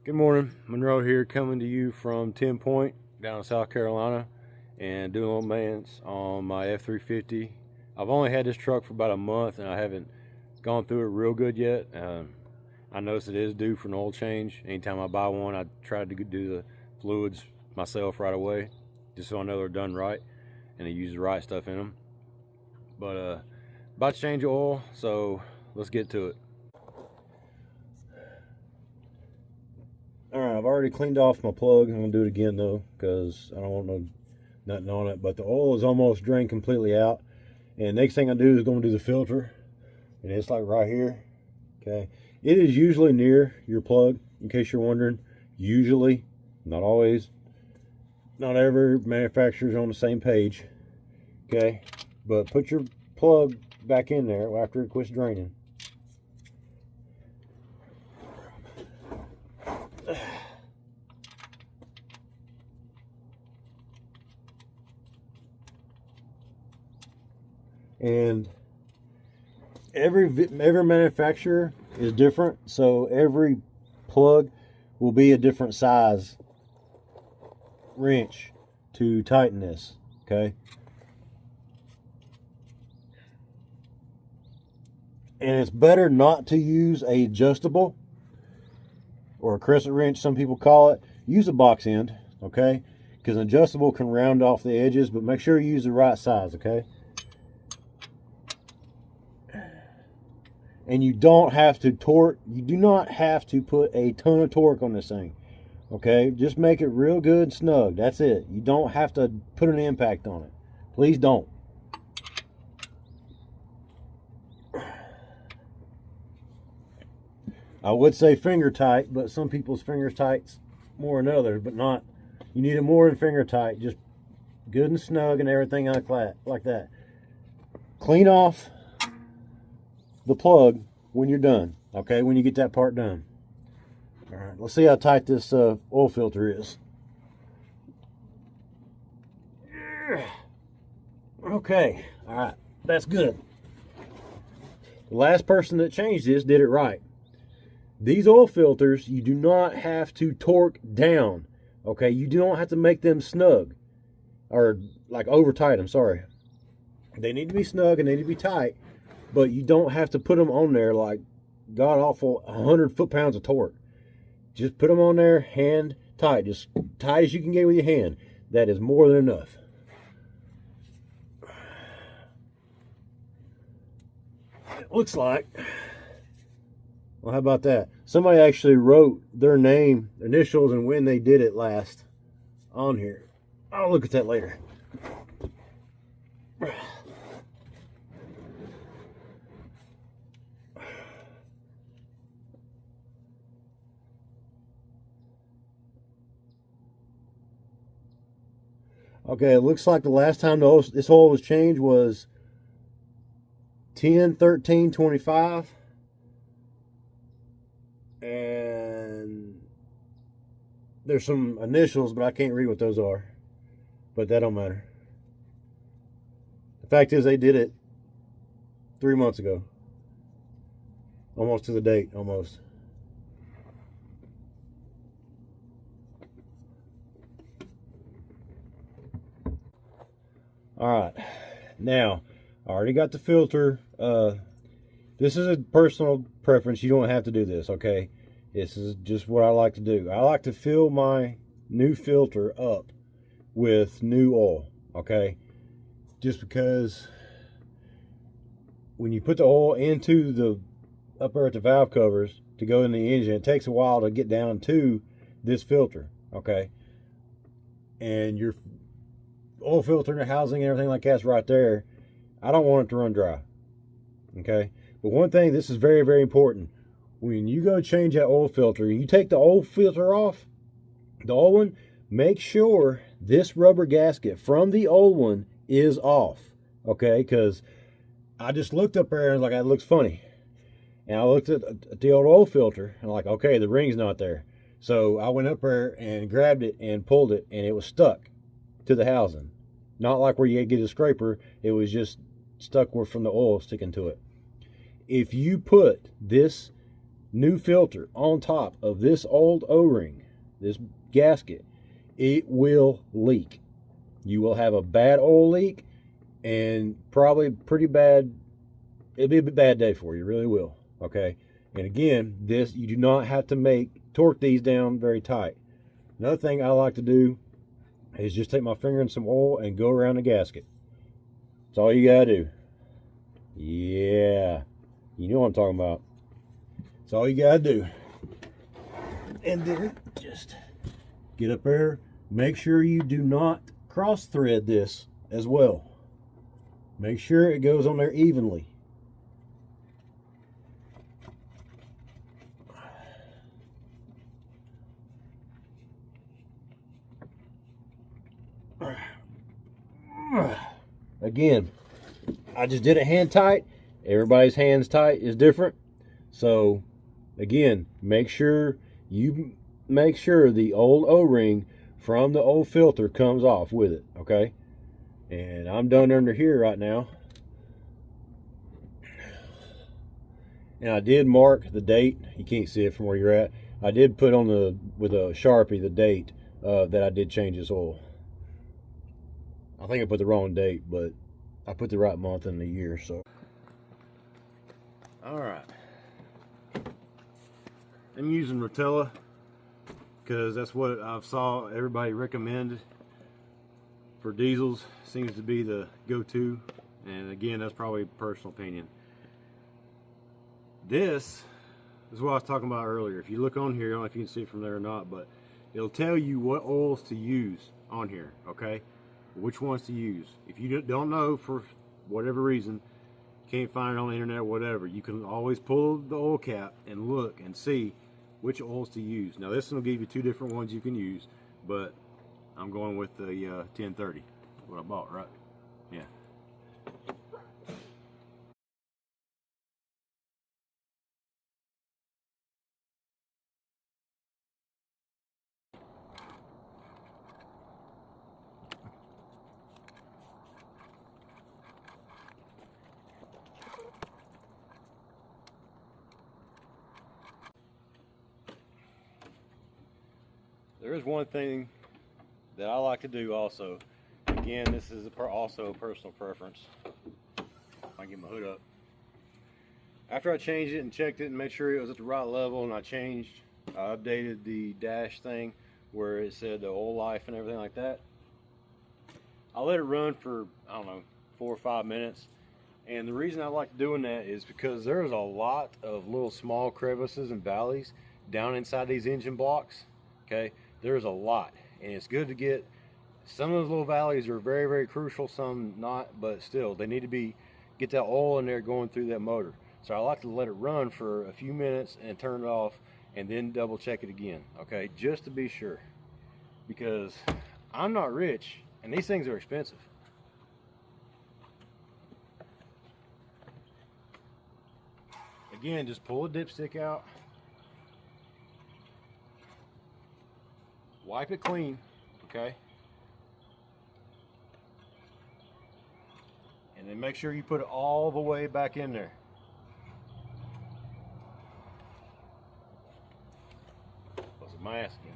Good morning, Monroe here, coming to you from 10 Point down in South Carolina, and doing a little maintenance on my F350. I've only had this truck for about a month, and I haven't gone through it real good yet. I noticed it is due for an oil change. Anytime I buy one, I try to do the fluids myself right away, just so I know they're done right and they use the right stuff in them. But about to change the oil, so let's get to it. Alright, I've already cleaned off my plug. I'm going to do it again though, because I don't want nothing on it. But the oil is almost drained completely out. And next thing I do is going to do the filter. And it's like right here. Okay. It is usually near your plug, in case you're wondering. Usually, not always. Not every manufacturer's on the same page. Okay. But put your plug back in there after it quits draining. And every manufacturer is different, so every plug will be a different size wrench to tighten this. Okay, and it's better not to use a adjustable or a crescent wrench, some people call it. Use a box end, okay, because an adjustable can round off the edges, but make sure you use the right size. Okay. And you don't have to torque. You do not have to put a ton of torque on this thing. Okay, just make it real good and snug. That's it. You don't have to put an impact on it. Please don't. I would say finger tight, but some people's fingers tight more than others, but not. You need it more than finger tight. Just good and snug and everything like that. Clean off the plug when you're done. Okay, when you get that part done. All right, let's see how tight this oil filter is. Okay, all right, that's good. The last person that changed this did it right. These oil filters, you do not have to torque down. Okay, you don't have to make them snug or like over tight. I'm sorry. They need to be snug and they need to be tight, but you don't have to put them on there like god awful 100 foot-pounds of torque. Just put them on there hand tight, just tight as you can get with your hand. That is more than enough. It looks like, well, how about that? Somebody actually wrote their name, initials, and when they did it last on here. I'll look at that later. Okay, it looks like the last time this oil was changed was 10/13/25, and there's some initials, but I can't read what those are, but that don't matter. The fact is, they did it 3 months ago, almost to the date, almost. All right, now I already got the filter. This is a personal preference. You don't have to do this, okay? This is just what I like to do. I like to fill my new filter up with new oil, okay? Just because when you put the oil into the upper at the valve covers to go in the engine, it takes a while to get down to this filter, okay? And your oil filter and the housing and everything like that's right there. I don't want it to run dry, okay? But one thing, this is very, very important. When you go change that oil filter, you take the old filter off, the old one, make sure this rubber gasket from the old one is off, okay? Because I just looked up there and was like, that looks funny. And I looked at the old oil filter and I'm like, okay, the ring's not there. So I went up there and grabbed it and pulled it, and it was stuck to the housing. Not like where you get a scraper, it was just stuck from the oil sticking to it. If you put this new filter on top of this old O-ring, this gasket, it will leak. You will have a bad oil leak, and probably pretty bad. It'll be a bad day for you, it really will. Okay, and again, this, you do not have to torque these down very tight. Another thing I like to do is just take my finger in some oil and go around the gasket. That's all you gotta do. Yeah, you know what I'm talking about. That's all you gotta do. And then just get up there. Make sure you do not cross thread this as well. Make sure it goes on there evenly. Again, I just did it hand tight. Everybody's hands tight is different. So again, make sure the old O-ring from the old filter comes off with it, okay? And I'm done under here right now. And I did mark the date. You can't see it from where you're at. I did put on with a Sharpie the date that I did change this oil. I think I put the wrong date, but I put the right month and the year, so. All right. I'm using Rotella because that's what I've saw everybody recommended for diesels. Seems to be the go-to, and again, that's probably personal opinion. This is what I was talking about earlier. If you look on here, I don't know if you can see it from there or not, but it'll tell you what oils to use on here, okay? Which ones to use. If you don't know for whatever reason, can't find it on the internet or whatever, you can always pull the oil cap and look and see which oils to use. Now this one will give you two different ones you can use, but I'm going with the 1030, what I bought, right? Yeah. There is one thing that I like to do also. Again, this is also a personal preference. I get my hood up. After I changed it and checked it and made sure it was at the right level, and I updated the dash thing where it said the oil life and everything like that. I let it run for, I don't know, 4 or 5 minutes. And the reason I like doing that is because there's a lot of little small crevices and valleys down inside these engine blocks. Okay, there's a lot, and it's good to get. Some of those little valleys are very, very crucial, some not, but still they need to get that oil in there going through that motor. So I like to let it run for a few minutes and turn it off, and then double check it again, okay, just to be sure, because I'm not rich and these things are expensive. Again, just pull a dipstick out, wipe it clean, okay? And then make sure you put it all the way back in there. What's my asking?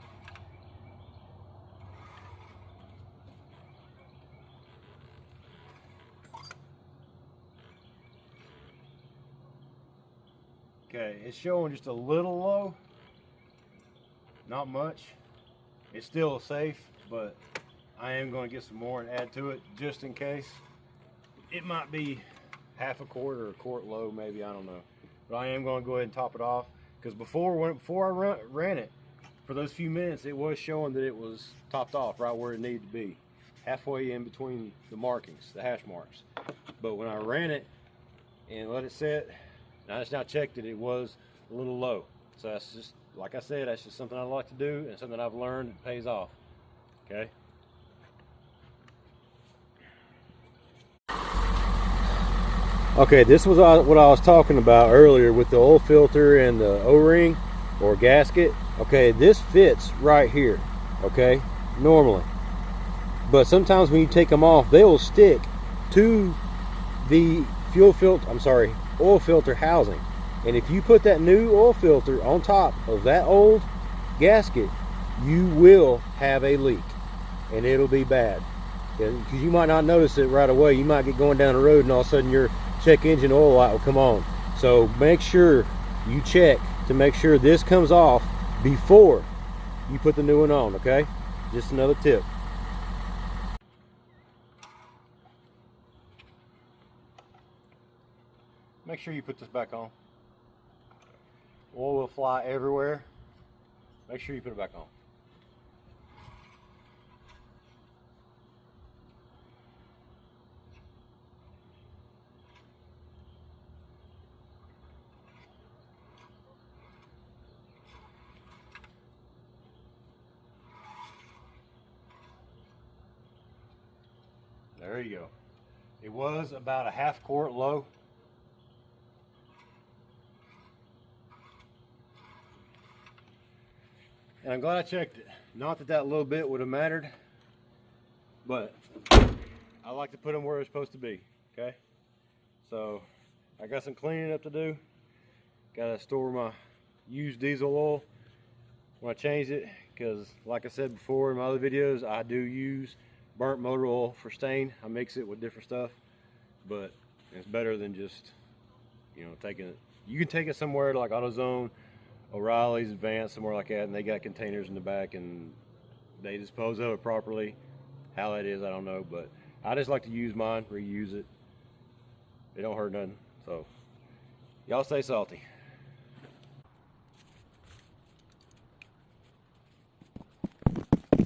Okay, it's showing just a little low, not much. It's still safe, but I am going to get some more and add to it just in case. It might be half a quart or a quart low, maybe, I don't know. But I am going to go ahead and top it off, because before I ran it for those few minutes, it was showing that it was topped off right where it needed to be, halfway in between the markings, the hash marks. But when I ran it and let it set, and I just now checked it, it was a little low. So that's just, like I said, that's just something I like to do and something I've learned that pays off. Okay. Okay, this was what I was talking about earlier with the oil filter and the O-ring or gasket. Okay, this fits right here, okay, normally. But sometimes when you take them off, they will stick to the oil filter housing. And if you put that new oil filter on top of that old gasket, you will have a leak, and it'll be bad. Because you might not notice it right away. You might get going down the road and all of a sudden your check engine oil light will come on. So make sure you check to make sure this comes off before you put the new one on, okay? Just another tip. Make sure you put this back on. Oil will fly everywhere. Make sure you put it back on. There you go. It was about a half quart low. And I'm glad I checked it. Not that that little bit would have mattered, but I like to put them where they're supposed to be, okay? So I got some cleaning up to do. Got to store my used diesel oil when I change it, because like I said before in my other videos, I do use burnt motor oil for stain. I mix it with different stuff, but it's better than just, you know, taking it. You can take it somewhere like AutoZone, O'Reilly's, Advance, somewhere like that, and they got containers in the back and they dispose of it properly. How that is, I don't know, but I just like to use mine, reuse it. It don't hurt nothing. So y'all stay salty.